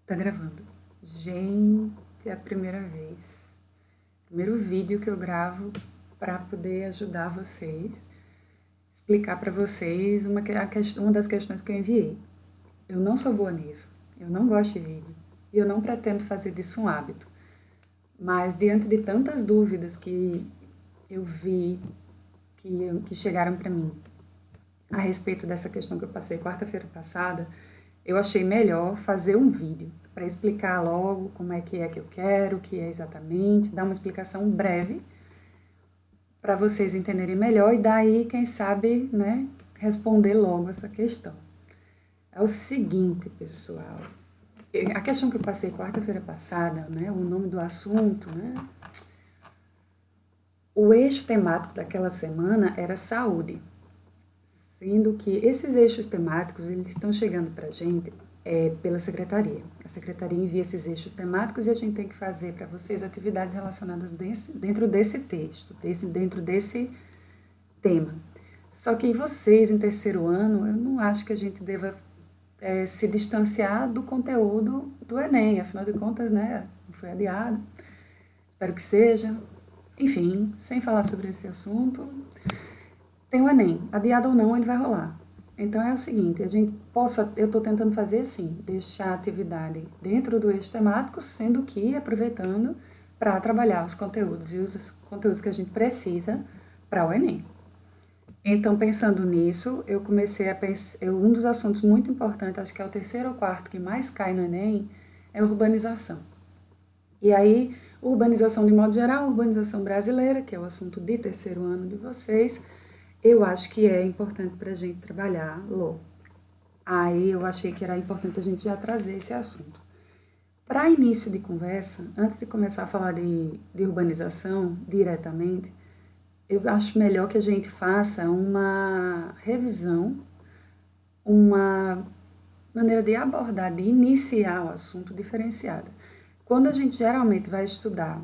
Tá gravando. Gente, é a primeira vez. Primeiro vídeo que eu gravo para poder ajudar vocês, explicar para vocês uma das questões que eu enviei. Eu não sou boa nisso, eu não gosto de vídeo e eu não pretendo fazer disso um hábito. Mas diante de tantas dúvidas que eu vi, que chegaram para mim a respeito dessa questão que eu passei quarta-feira passada, eu achei melhor fazer um vídeo para explicar logo como é que eu quero, o que é exatamente, dar uma explicação breve para vocês entenderem melhor e daí, quem sabe, né, responder logo essa questão. É o seguinte, pessoal, a questão que eu passei quarta-feira passada, né, o nome do assunto, né, o eixo temático daquela semana era saúde, sendo que esses eixos temáticos, eles estão chegando para a gente pela secretaria. A secretaria envia esses eixos temáticos e a gente tem que fazer para vocês atividades relacionadas dentro desse texto, dentro desse tema. Só que vocês, em terceiro ano, eu não acho que a gente deva se distanciar do conteúdo do Enem. Afinal de contas, né, foi adiado. Espero que seja. Enfim, sem falar sobre esse assunto, tem o Enem. Adiado ou não, ele vai rolar. Então é o seguinte, eu estou tentando fazer assim, deixar a atividade dentro do eixo temático, sendo que aproveitando para trabalhar os conteúdos e os conteúdos que a gente precisa para o Enem. Então, pensando nisso, eu comecei a pensar, um dos assuntos muito importantes, acho que é o terceiro ou quarto que mais cai no Enem, é urbanização. E aí, urbanização de modo geral, urbanização brasileira, que é o assunto de terceiro ano de vocês, eu acho que é importante para a gente trabalhar logo. Aí eu achei que era importante a gente já trazer esse assunto. Para início de conversa, antes de começar a falar de urbanização diretamente, eu acho melhor que a gente faça uma revisão, uma maneira de abordar, de iniciar o assunto diferenciada. Quando a gente geralmente vai estudar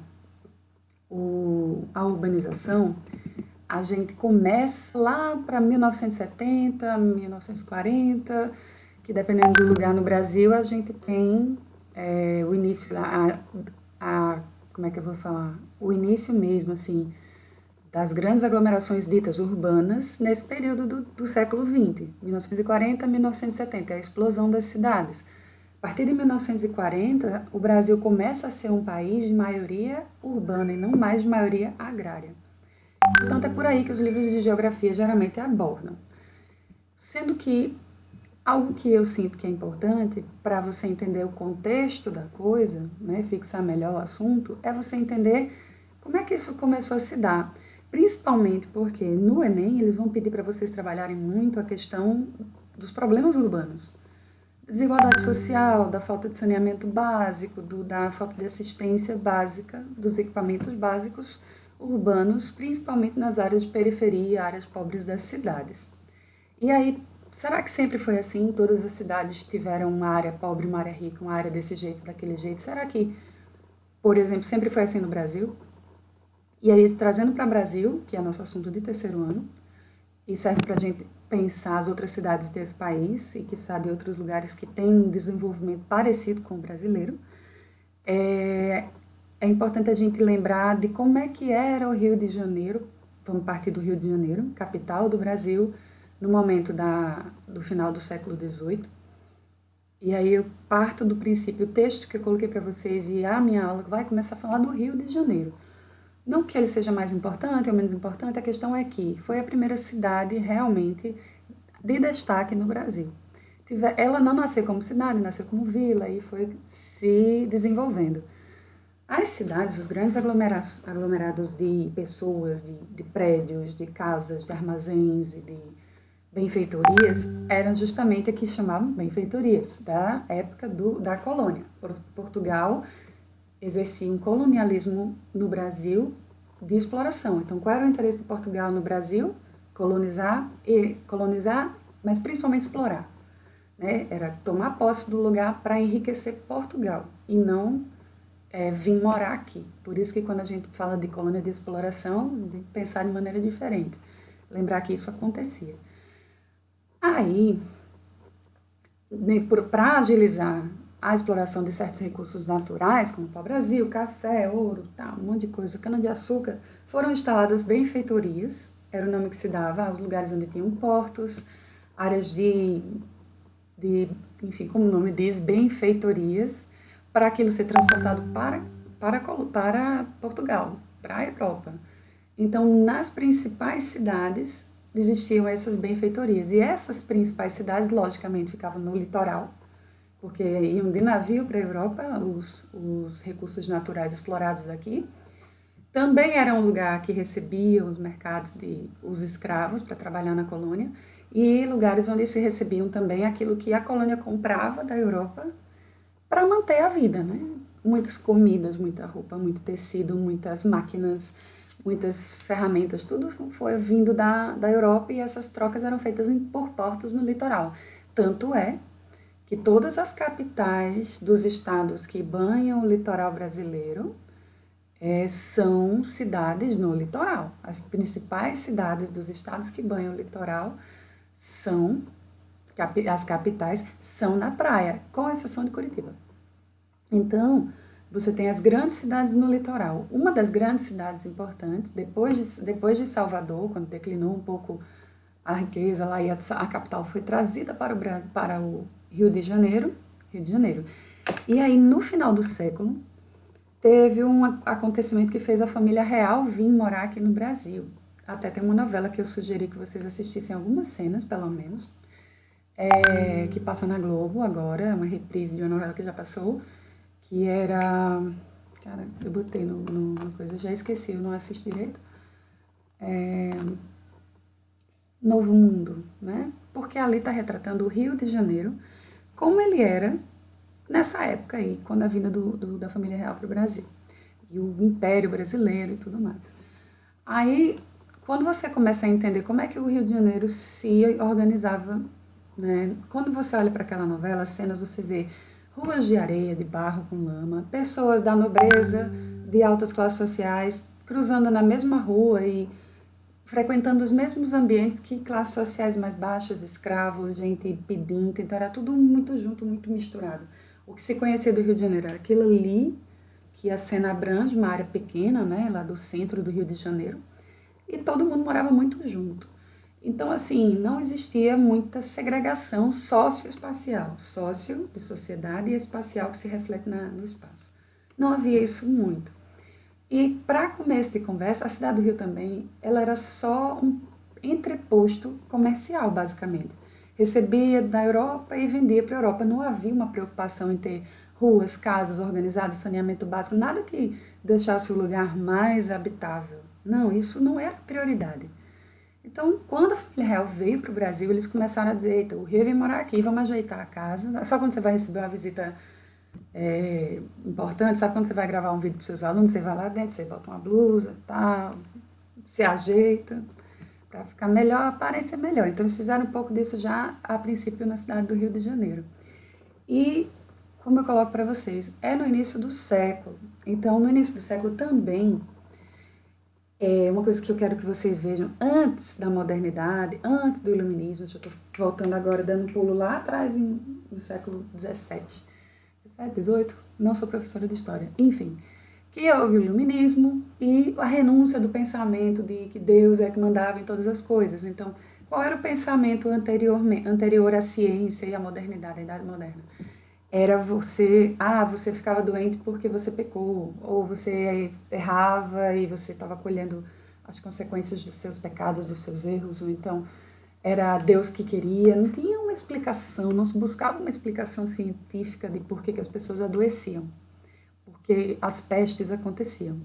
a urbanização, a gente começa lá para 1970, 1940, que dependendo do lugar no Brasil, a gente tem o início, como é que eu vou falar? O início mesmo, assim, das grandes aglomerações ditas urbanas nesse período do século XX, 1940 a 1970, a explosão das cidades. A partir de 1940, o Brasil começa a ser um país de maioria urbana e não mais de maioria agrária. Portanto, é por aí que os livros de geografia geralmente abordam. Sendo que algo que eu sinto que é importante para você entender o contexto da coisa, né, fixar melhor o assunto, é você entender como é que isso começou a se dar. Principalmente porque no Enem eles vão pedir para vocês trabalharem muito a questão dos problemas urbanos. Desigualdade social, da falta de saneamento básico, da falta de assistência básica, dos equipamentos básicos urbanos, principalmente nas áreas de periferia, áreas pobres das cidades. E aí, será que sempre foi assim? Todas as cidades tiveram uma área pobre, uma área rica, uma área desse jeito, daquele jeito? Será que, por exemplo, sempre foi assim no Brasil? E aí, trazendo para o Brasil, que é nosso assunto de terceiro ano, e serve para a gente pensar as outras cidades desse país e que sabe outros lugares que têm um desenvolvimento parecido com o brasileiro, é importante a gente lembrar de como é que era o Rio de Janeiro, vamos partir do Rio de Janeiro, capital do Brasil, no momento do final do século XVIII. E aí eu parto do princípio, o texto que eu coloquei para vocês e a minha aula vai começar a falar do Rio de Janeiro. Não que ele seja mais importante ou menos importante, a questão é que foi a primeira cidade realmente de destaque no Brasil. Ela não nasceu como cidade, nasceu como vila e foi se desenvolvendo. As cidades, os grandes aglomerados de pessoas, de prédios, de casas, de armazéns e de benfeitorias, eram justamente a que chamavam benfeitorias, da época da colônia. Portugal exercia um colonialismo no Brasil de exploração. Então, qual era o interesse de Portugal no Brasil? Colonizar, mas principalmente explorar. Né? Era tomar posse do lugar para enriquecer Portugal e não vir morar aqui. Por isso que quando a gente fala de colônia de exploração, tem que pensar de maneira diferente. Lembrar que isso acontecia. Aí, para agilizar a exploração de certos recursos naturais, como o pau-brasil, café, ouro, tal, um monte de coisa, cana-de-açúcar, foram instaladas benfeitorias, era o nome que se dava aos lugares onde tinham portos, áreas enfim, como o nome diz, benfeitorias, para aquilo ser transportado para Portugal, para a Europa. Então, nas principais cidades existiam essas benfeitorias. E essas principais cidades, logicamente, ficavam no litoral, porque iam de navio para a Europa os recursos naturais explorados daqui. Também era um lugar que recebia os mercados os escravos para trabalhar na colônia e lugares onde se recebiam também aquilo que a colônia comprava da Europa para manter a vida, né? Muitas comidas, muita roupa, muito tecido, muitas máquinas, muitas ferramentas, tudo foi vindo da Europa e essas trocas eram feitas por portos no litoral. Tanto é que todas as capitais dos estados que banham o litoral brasileiro são cidades no litoral. As principais cidades dos estados que banham o litoral as capitais são na praia, com exceção de Curitiba. Então, você tem as grandes cidades no litoral. Uma das grandes cidades importantes, depois de Salvador, quando declinou um pouco a riqueza lá e a capital foi trazida para o Rio de Janeiro. E aí, no final do século, teve um acontecimento que fez a família real vir morar aqui no Brasil. Até tem uma novela que eu sugeri que vocês assistissem algumas cenas, pelo menos, que passa na Globo agora, uma reprise de uma novela que já passou, que era... Cara, eu botei no coisa, já esqueci, eu não assisti direito. Novo Mundo, né? Porque ali está retratando o Rio de Janeiro como ele era nessa época aí, quando a vinda da família real para o Brasil. E o Império Brasileiro e tudo mais. Aí, quando você começa a entender como é que o Rio de Janeiro se organizava, né? Quando você olha para aquela novela, as cenas você vê ruas de areia, de barro com lama, pessoas da nobreza, de altas classes sociais, cruzando na mesma rua e frequentando os mesmos ambientes que classes sociais mais baixas, escravos, gente pedinte, então era tudo muito junto, muito misturado. O que se conhecia do Rio de Janeiro era aquilo ali, que a cena abrange uma área pequena, né, lá do centro do Rio de Janeiro, e todo mundo morava muito junto. Então, assim, não existia muita segregação socioespacial, sócio de sociedade e espacial que se reflete no espaço. Não havia isso muito. E, para começo de conversa, a cidade do Rio também, ela era só um entreposto comercial, basicamente. Recebia da Europa e vendia para a Europa. Não havia uma preocupação em ter ruas, casas organizadas, saneamento básico, nada que deixasse o lugar mais habitável. Não, isso não era prioridade. Então, quando a família real veio para o Brasil, eles começaram a dizer, eita, o Rio vem morar aqui, vamos ajeitar a casa. Só quando você vai receber uma visita importante, sabe quando você vai gravar um vídeo para os seus alunos, você vai lá dentro, você bota uma blusa, tal, se ajeita, para ficar melhor, aparecer melhor. Então, eles fizeram um pouco disso já, a princípio, na cidade do Rio de Janeiro. E, como eu coloco para vocês, é no início do século. Então, no início do século também, uma coisa que eu quero que vocês vejam, antes da modernidade, antes do iluminismo, eu estou voltando agora, dando um pulo lá atrás, no século XVII, 18, não sou professora de história, enfim, que houve o iluminismo e a renúncia do pensamento de que Deus é que mandava em todas as coisas. Então, qual era o pensamento anterior à ciência e à modernidade, à Idade Moderna? Era você ficava doente porque você pecou, ou você errava e você estava colhendo as consequências dos seus pecados, dos seus erros, ou então era Deus que queria. Não tinha uma explicação, não se buscava uma explicação científica de por que as pessoas adoeciam, porque as pestes aconteciam.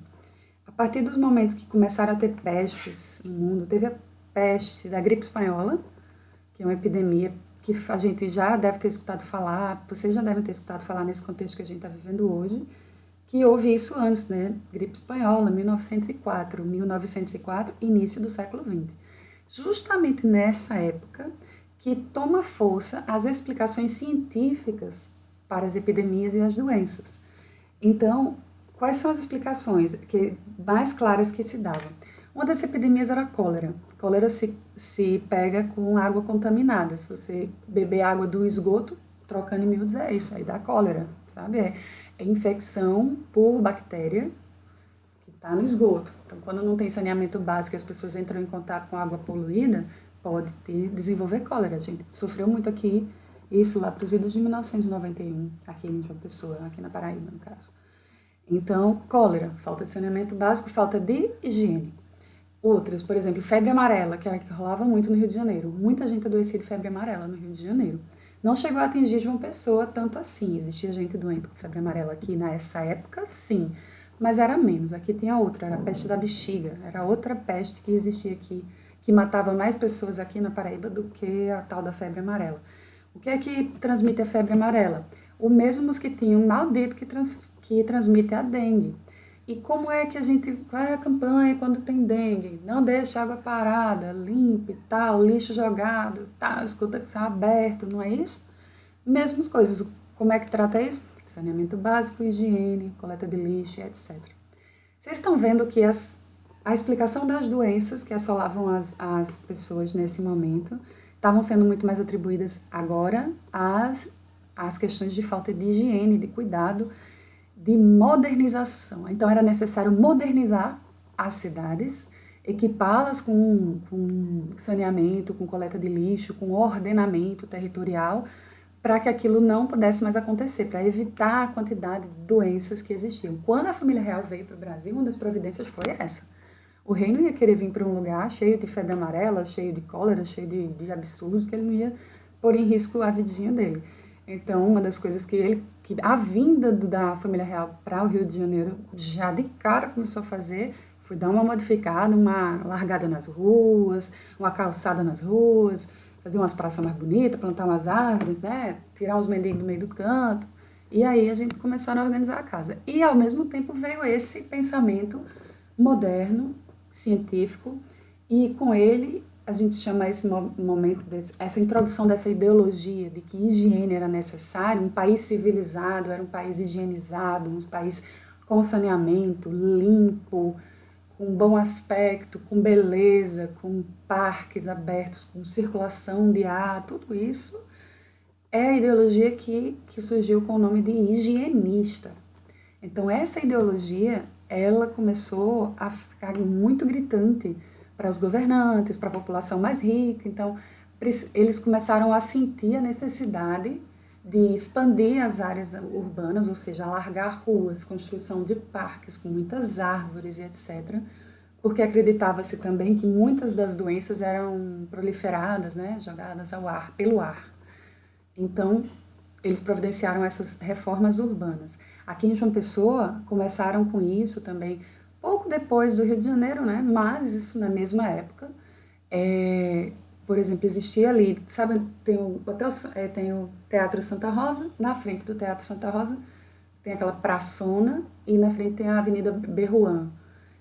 A partir dos momentos que começaram a ter pestes no mundo, teve a peste da gripe espanhola, que é uma epidemia que a gente já deve ter escutado falar, vocês já devem ter escutado falar nesse contexto que a gente está vivendo hoje, que houve isso antes, né? Gripe espanhola, 1904, início do século XX. Justamente nessa época que toma força as explicações científicas para as epidemias e as doenças. Então, quais são as explicações mais claras que se davam? Uma das epidemias era a cólera. A cólera se pega com água contaminada. Se você beber água do esgoto, trocando em miúdos, é isso, aí dá cólera, sabe? É infecção por bactéria que está no esgoto. Então, quando não tem saneamento básico e as pessoas entram em contato com água poluída, pode desenvolver cólera. A gente sofreu muito aqui, isso lá para os idos de 1991, aqui em João Pessoa, aqui na Paraíba, no caso. Então, cólera, falta de saneamento básico, falta de higiene. Outras, por exemplo, febre amarela, que era que rolava muito no Rio de Janeiro. Muita gente adoecia de febre amarela no Rio de Janeiro. Não chegou a atingir João Pessoa tanto assim. Existia gente doente com febre amarela aqui nessa época, sim. Mas era menos. Aqui tinha outra, era a peste da bexiga. Era outra peste que existia aqui, que matava mais pessoas aqui na Paraíba do que a tal da febre amarela. O que é que transmite a febre amarela? O mesmo mosquitinho maldito que transmite a dengue. E como é que a gente, qual é a campanha quando tem dengue? Não deixe água parada, limpe, tal, lixo jogado, tal, escuta que está aberto, não é isso? Mesmas coisas. Como é que trata isso? Saneamento básico, higiene, coleta de lixo, etc. Vocês estão vendo que a explicação das doenças que assolavam as pessoas nesse momento estavam sendo muito mais atribuídas agora às questões de falta de higiene, de cuidado, de modernização. Então, era necessário modernizar as cidades, equipá-las com saneamento, com coleta de lixo, com ordenamento territorial, para que aquilo não pudesse mais acontecer, para evitar a quantidade de doenças que existiam. Quando a família real veio para o Brasil, uma das providências foi essa. O rei não ia querer vir para um lugar cheio de febre amarela, cheio de cólera, cheio de absurdos, que ele não ia pôr em risco a vidinha dele. Então, uma das coisas que a vinda da família real para o Rio de Janeiro já de cara começou a fazer foi dar uma modificada, uma largada nas ruas, uma calçada nas ruas, fazer umas praças mais bonitas, plantar umas árvores, né? Tirar os mendigos do meio do canto. E aí a gente começaram a organizar a casa. E ao mesmo tempo veio esse pensamento moderno, científico, e com ele a gente chama esse momento, essa introdução dessa ideologia de que higiene era necessário, um país civilizado era um país higienizado, um país com saneamento, limpo, com bom aspecto, com beleza, com parques abertos, com circulação de ar, tudo isso é a ideologia que surgiu com o nome de higienista. Então essa ideologia, ela começou a ficar muito gritante para os governantes, para a população mais rica. Então, eles começaram a sentir a necessidade de expandir as áreas urbanas, ou seja, alargar ruas, construção de parques com muitas árvores e etc., porque acreditava-se também que muitas das doenças eram proliferadas, né, jogadas ao ar, pelo ar. Então, eles providenciaram essas reformas urbanas. Aqui em João Pessoa, começaram com isso também pouco depois do Rio de Janeiro, né? Mas isso na mesma época. Por exemplo, existia ali, sabe, tem o Teatro Santa Rosa, na frente do Teatro Santa Rosa tem aquela praçona e na frente tem a Avenida Berruan.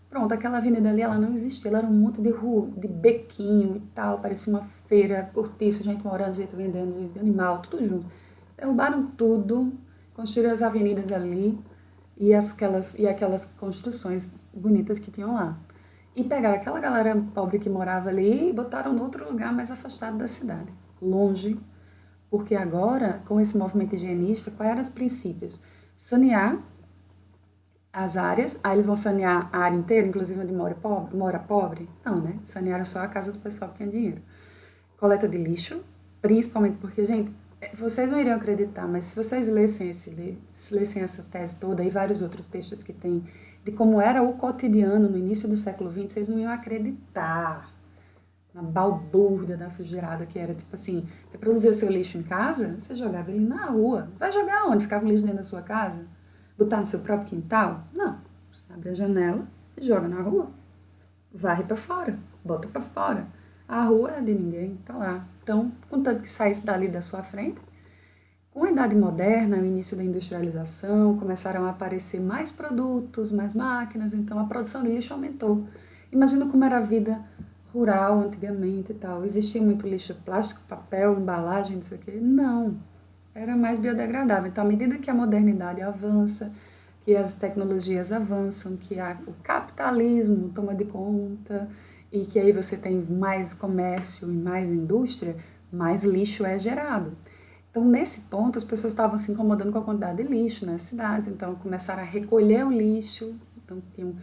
Pronto, aquela avenida ali, ela não existia, ela era um monte de rua, de bequinho e tal, parecia uma feira, cortiço, gente morando, gente vendendo, gente animal, tudo junto. Derrubaram tudo, construíram as avenidas ali e aquelas construções bonitas que tinham lá. E pegaram aquela galera pobre que morava ali e botaram em outro lugar mais afastado da cidade, longe, porque agora, com esse movimento higienista, quais eram os princípios? Sanear as áreas, aí eles vão sanear a área inteira, inclusive onde mora pobre? Não, né? Sanearam só a casa do pessoal que tinha dinheiro. Coleta de lixo, principalmente porque, gente, vocês não iriam acreditar, mas se vocês lessem essa tese toda e vários outros textos que tem de como era o cotidiano no início do século XX, vocês não iam acreditar na balbúrdia da sujeirada que era. Tipo assim, você produzia seu lixo em casa, você jogava ele na rua. Vai jogar onde? Ficava o lixo dentro da sua casa? Botar no seu próprio quintal? Não. Você abre a janela e joga na rua. Varre para fora, bota para fora. A rua é de ninguém, tá lá. Então, contanto que saísse dali da sua frente, com a Idade Moderna, o início da industrialização, começaram a aparecer mais produtos, mais máquinas, então a produção de lixo aumentou. Imagina como era a vida rural antigamente e tal. Existia muito lixo plástico, papel, embalagem, não sei o quê? Não. Era mais biodegradável. Então, à medida que a modernidade avança, que as tecnologias avançam, que o capitalismo toma de conta e que aí você tem mais comércio e mais indústria, mais lixo é gerado. Então, nesse ponto, as pessoas estavam se incomodando com a quantidade de lixo nas cidades, então começaram a recolher o lixo, então tinham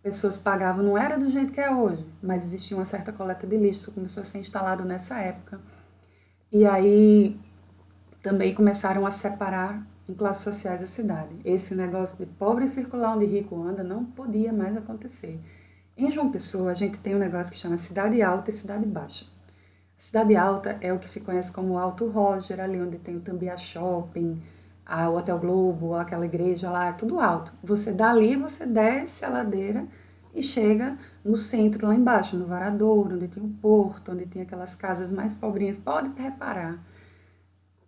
pessoas pagavam, não era do jeito que é hoje, mas existia uma certa coleta de lixo, isso começou a ser instalado nessa época. E aí também começaram a separar em classes sociais a cidade. Esse negócio de pobre circular onde rico anda não podia mais acontecer. Em João Pessoa, a gente tem um negócio que chama cidade alta e cidade baixa. A cidade alta é o que se conhece como Alto Roger, ali onde tem o Tambia Shopping, o Hotel Globo, aquela igreja lá, é tudo alto. Você dali, você desce a ladeira e chega no centro, lá embaixo, no Varadouro, onde tem o porto, onde tem aquelas casas mais pobrinhas. Pode reparar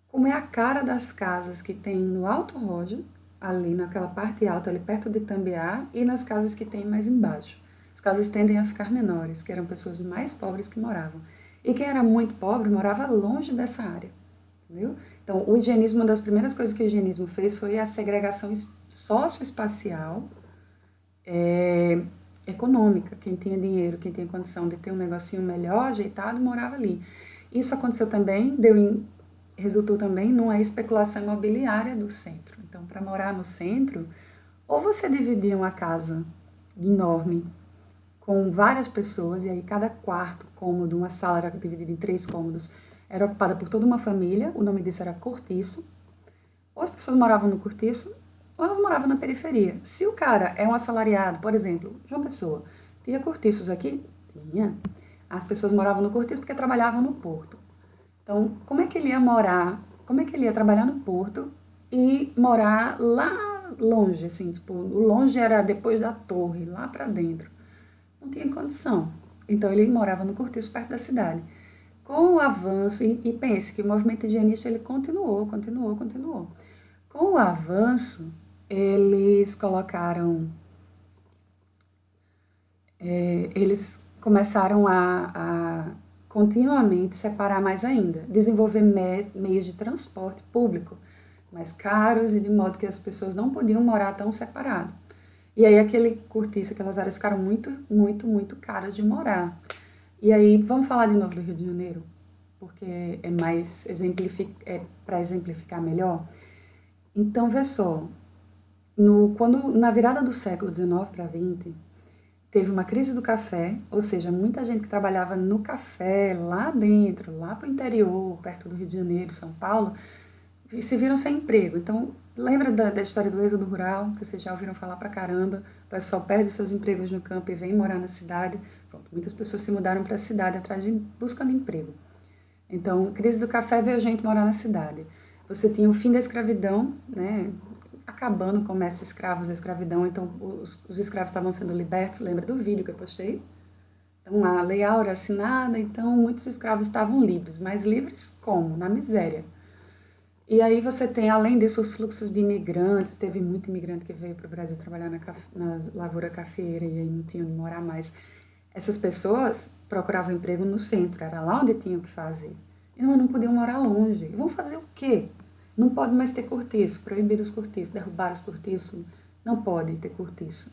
como é a cara das casas que tem no Alto Roger, ali naquela parte alta, ali perto de Tambiá, e nas casas que tem mais embaixo. As casas tendem a ficar menores, que eram pessoas mais pobres que moravam. E quem era muito pobre morava longe dessa área, entendeu? Então, o higienismo, uma das primeiras coisas que o higienismo fez foi a segregação socioespacial econômica. Quem tinha dinheiro, quem tinha condição de ter um negocinho melhor, ajeitado, morava ali. Isso aconteceu também, resultou também numa especulação imobiliária do centro. Então, para morar no centro, ou você dividia uma casa enorme com várias pessoas, e aí cada quarto, cômodo, uma sala era dividida em 3 cômodos, era ocupada por toda uma família, o nome disso era cortiço. Ou as pessoas moravam no cortiço, ou elas moravam na periferia. Se o cara é um assalariado, por exemplo, João Pessoa, tinha cortiços aqui? Tinha. As pessoas moravam no cortiço porque trabalhavam no porto. Então, como é que ele ia morar, como é que ele ia trabalhar no porto e morar lá longe, assim, tipo, o longe era depois da torre, lá para dentro. Não tinha condição. Então, ele morava no cortiço perto da cidade. Com o avanço, e pense que o movimento higienista, ele continuou. Com o avanço, eles colocaram, eles começaram a continuamente separar mais ainda, desenvolver meios de transporte público mais caros e de modo que as pessoas não podiam morar tão separado. E aí aquele cortiço, aquelas áreas ficaram muito caras de morar. E aí, vamos falar de novo do Rio de Janeiro, porque é mais para exemplificar melhor. Então, vê só, na virada do século XIX para XX, teve uma crise do café, ou seja, muita gente que trabalhava no café, lá dentro, lá para o interior, perto do Rio de Janeiro, São Paulo, se viram sem emprego. Então, lembra da história do êxodo rural, que vocês já ouviram falar pra caramba, o pessoal perde seus empregos no campo e vem morar na cidade. Pronto, muitas pessoas se mudaram para a cidade buscando emprego. Então, crise do café veio gente morar na cidade. Você tinha o fim da escravidão, né, acabando com o comércio escravos da escravidão, então os escravos estavam sendo libertos, lembra do vídeo que eu postei? Então, a Lei Áurea assinada, então muitos escravos estavam livres, mas livres como? Na miséria. E aí você tem, além disso, os fluxos de imigrantes, teve muito imigrante que veio para o Brasil trabalhar na lavoura cafeira e aí não tinha onde morar mais. Essas pessoas procuravam emprego no centro, era lá onde tinham que fazer. E não podiam morar longe. E vão fazer o quê? Não pode mais ter cortiço, proibir os cortiços, derrubar os cortiços, não pode ter cortiço.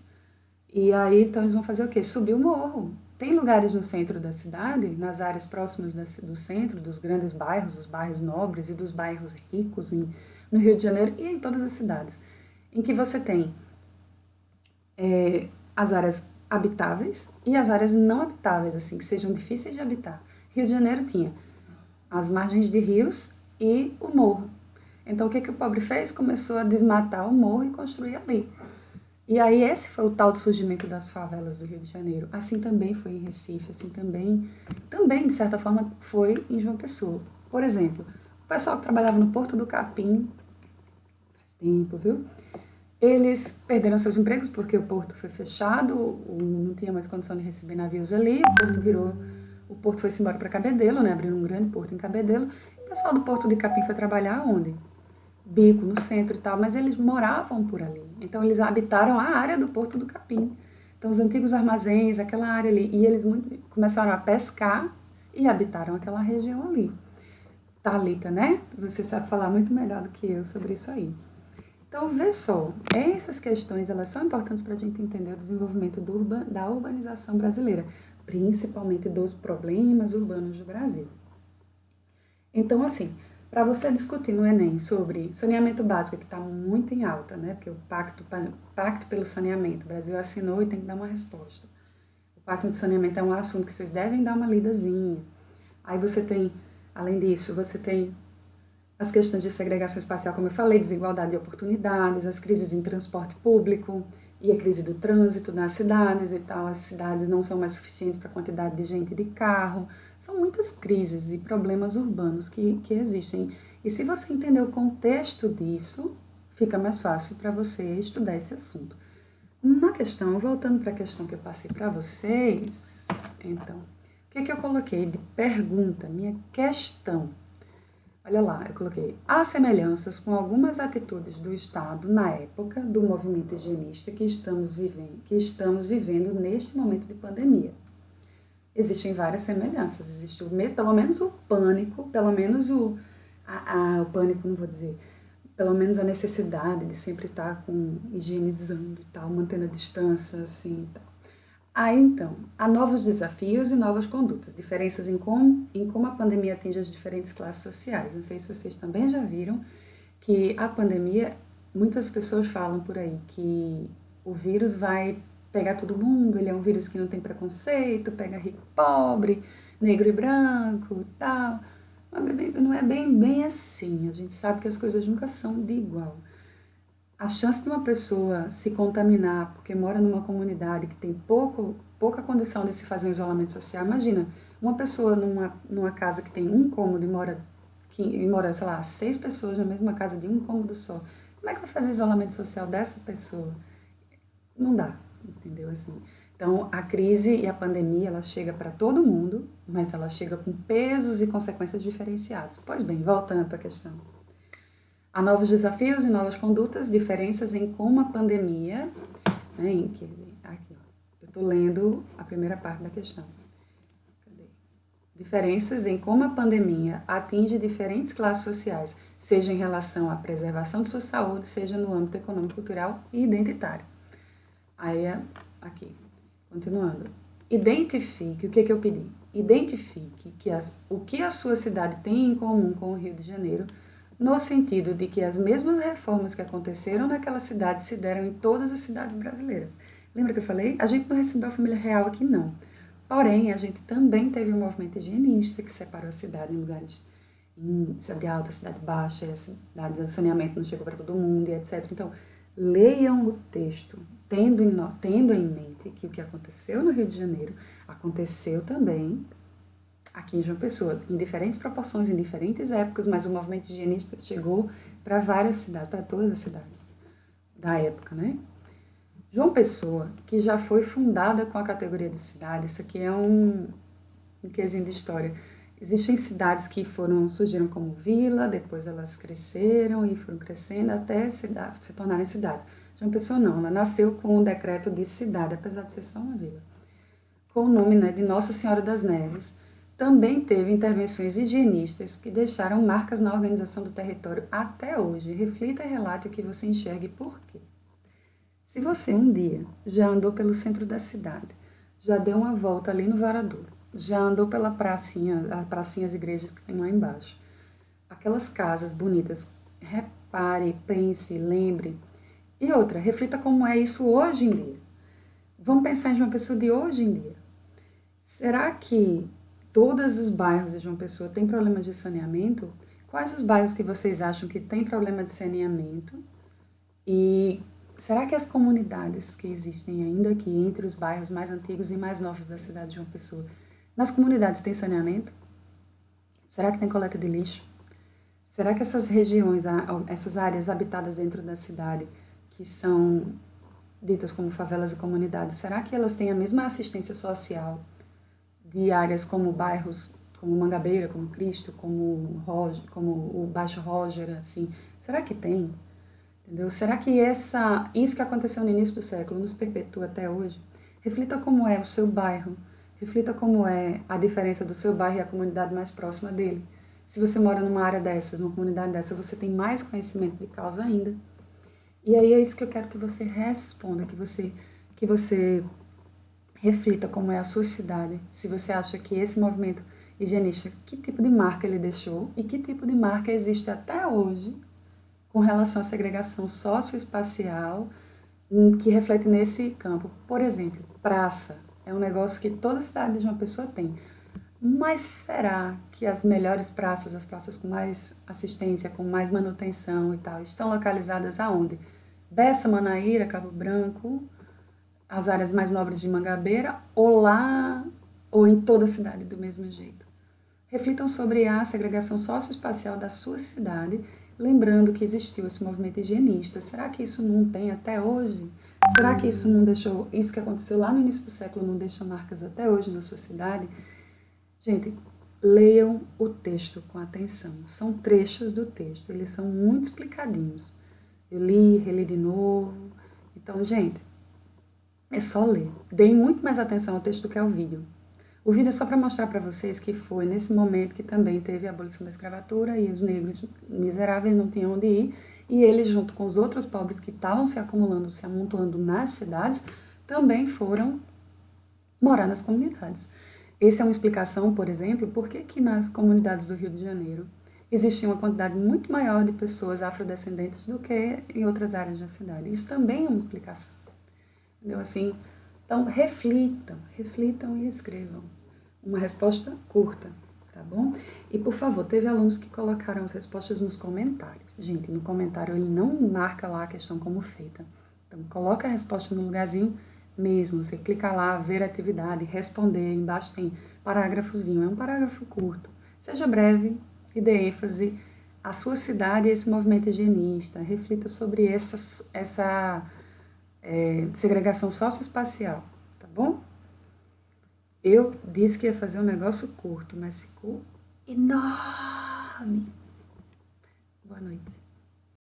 E aí, então, eles vão fazer o quê? Subir o morro. Tem lugares no centro da cidade, nas áreas próximas do centro, dos grandes bairros, dos bairros nobres e dos bairros ricos no Rio de Janeiro e em todas as cidades, em que você tem as áreas habitáveis e as áreas não habitáveis, assim, que sejam difíceis de habitar. Rio de Janeiro tinha as margens de rios e o morro. Então, o que o pobre fez? Começou a desmatar o morro e construir ali. E aí esse foi o tal do surgimento das favelas do Rio de Janeiro. Assim também foi em Recife, assim também de certa forma foi em João Pessoa. Por exemplo, o pessoal que trabalhava no Porto do Capim, faz tempo, viu? Eles perderam seus empregos porque o porto foi fechado, não tinha mais condição de receber navios ali, o porto foi-se embora para Cabedelo, né? Abriram um grande porto em Cabedelo. O pessoal do Porto de Capim foi trabalhar onde? Bico, no centro e tal, mas eles moravam por ali. Então, eles habitaram a área do Porto do Capim. Então, os antigos armazéns, aquela área ali, e eles começaram a pescar e habitaram aquela região ali. Thalita, né? Você sabe falar muito melhor do que eu sobre isso aí. Então, vê só, essas questões, elas são importantes para a gente entender o desenvolvimento da urbanização brasileira, principalmente dos problemas urbanos do Brasil. Então, assim, Para você discutir no Enem sobre saneamento básico, que está muito em alta, né? Porque o Pacto pelo Saneamento, o Brasil assinou e tem que dar uma resposta. O Pacto de Saneamento é um assunto que vocês devem dar uma lidazinha. Aí você tem, além disso, você tem as questões de segregação espacial, como eu falei, desigualdade de oportunidades, as crises em transporte público e a crise do trânsito nas cidades e tal. As cidades não são mais suficientes para a quantidade de gente de carro. São muitas crises e problemas urbanos que existem. E se você entender o contexto disso, fica mais fácil para você estudar esse assunto. Na questão, voltando para a questão que eu passei para vocês, então, o que eu coloquei de pergunta, minha questão? Olha lá, eu coloquei: há semelhanças com algumas atitudes do Estado na época do movimento higienista que estamos vivendo neste momento de pandemia. Existem várias semelhanças, existe pelo menos o pânico, pelo menos o pânico, não vou dizer, pelo menos a necessidade de sempre estar higienizando e tal, mantendo a distância, assim, e tal. Aí, então, há novos desafios e novas condutas, diferenças em como a pandemia atinge as diferentes classes sociais. Não sei se vocês também já viram que a pandemia, muitas pessoas falam por aí que o vírus vai pegar todo mundo, ele é um vírus que não tem preconceito, pega rico e pobre, negro e branco e tal. Não é bem assim, a gente sabe que as coisas nunca são de igual. A chance de uma pessoa se contaminar porque mora numa comunidade que tem pouca condição de se fazer um isolamento social, imagina, uma pessoa numa casa que tem um cômodo e mora, sei lá, 6 pessoas na mesma casa de um cômodo só. Como é que vai fazer isolamento social dessa pessoa? Não dá, entendeu? Assim, então, a crise e a pandemia, ela chega para todo mundo, mas ela chega com pesos e consequências diferenciados. Pois bem, voltando para a questão. Há novos desafios e novas condutas, diferenças em como a pandemia... Né, aqui, ó, eu estou lendo a primeira parte da questão. Cadê? Diferenças em como a pandemia atinge diferentes classes sociais, seja em relação à preservação de sua saúde, seja no âmbito econômico, cultural e identitário. Aí, aqui, continuando. Identifique, o que eu pedi? Identifique o que a sua cidade tem em comum com o Rio de Janeiro, no sentido de que as mesmas reformas que aconteceram naquela cidade se deram em todas as cidades brasileiras. Lembra que eu falei? A gente não recebeu a família real aqui, não. Porém, a gente também teve um movimento higienista que separou a cidade em lugares em cidade alta, cidade baixa, e a cidade de saneamento não chegou para todo mundo, e etc. Então, leiam o texto, tendo em mente que o que aconteceu no Rio de Janeiro aconteceu também aqui em João Pessoa, em diferentes proporções, em diferentes épocas, mas o movimento higienista chegou para várias cidades, para todas as cidades da época, né? João Pessoa, que já foi fundada com a categoria de cidade, isso aqui é um quesinho de história. Existem cidades que surgiram como vila, depois elas cresceram e foram crescendo até se tornarem cidades. João Pessoa não, ela nasceu com um decreto de cidade, apesar de ser só uma vila, com o nome, né, de Nossa Senhora das Neves. Também teve intervenções higienistas que deixaram marcas na organização do território até hoje. Reflita e relate o que você enxerga e por quê. Se você um dia já andou pelo centro da cidade, já deu uma volta ali no Varadouro, já andou pela pracinha, as igrejas que tem lá embaixo, aquelas casas bonitas, repare, pense, lembre. E outra, reflita como é isso hoje em dia. Vamos pensar em uma pessoa de hoje em dia. Será que todos os bairros de João Pessoa têm problema de saneamento? Quais os bairros que vocês acham que têm problema de saneamento? E será que as comunidades que existem ainda aqui, entre os bairros mais antigos e mais novos da cidade de João Pessoa, nas comunidades tem saneamento? Será que tem coleta de lixo? Será que essas regiões, essas áreas habitadas dentro da cidade, que são ditas como favelas e comunidades, será que elas têm a mesma assistência social de áreas como bairros como Mangabeira, como Cristo, como o Baixo Roger, assim? Será que tem? Entendeu? Será que isso que aconteceu no início do século nos perpetua até hoje? Reflita como é o seu bairro, reflita como é a diferença do seu bairro e a comunidade mais próxima dele. Se você mora numa área dessas, numa comunidade dessa, você tem mais conhecimento de causa ainda. E aí é isso que eu quero que você responda, que você reflita como é a sua cidade. Se você acha que esse movimento higienista, que tipo de marca ele deixou e que tipo de marca existe até hoje com relação à segregação socioespacial que reflete nesse campo. Por exemplo, praça é um negócio que toda cidade de uma pessoa tem. Mas será que as melhores praças, as praças com mais assistência, com mais manutenção e tal, estão localizadas aonde? Bessa, Manaíra, Cabo Branco, as áreas mais nobres de Mangabeira, ou lá, ou em toda a cidade do mesmo jeito? Reflitam sobre a segregação socioespacial da sua cidade, lembrando que existiu esse movimento higienista. Será que isso não tem até hoje? Será que isso não deixou, isso que aconteceu lá no início do século não deixa marcas até hoje na sua cidade? Gente, leiam o texto com atenção. São trechos do texto, eles são muito explicadinhos. Eu li, reli de novo. Então, gente, é só ler. Deem muito mais atenção ao texto do que ao vídeo. O vídeo é só para mostrar para vocês que foi nesse momento que também teve a abolição da escravatura e os negros miseráveis não tinham onde ir, e eles, junto com os outros pobres que estavam se acumulando, se amontoando nas cidades, também foram morar nas comunidades. Essa é uma explicação, por exemplo, por que nas comunidades do Rio de Janeiro existia uma quantidade muito maior de pessoas afrodescendentes do que em outras áreas da cidade. Isso também é uma explicação. Entendeu? Assim, então, reflitam e escrevam. Uma resposta curta, tá bom? E, por favor, teve alunos que colocaram as respostas nos comentários. Gente, no comentário ele não marca lá a questão como feita. Então, coloca a resposta no lugarzinho mesmo. Você clica lá, ver a atividade, responder. Embaixo tem parágrafozinho. É um parágrafo curto. Seja breve e dê ênfase à sua cidade e esse movimento higienista. Reflita sobre essa segregação socioespacial, tá bom? Eu disse que ia fazer um negócio curto, mas ficou enorme. Boa noite.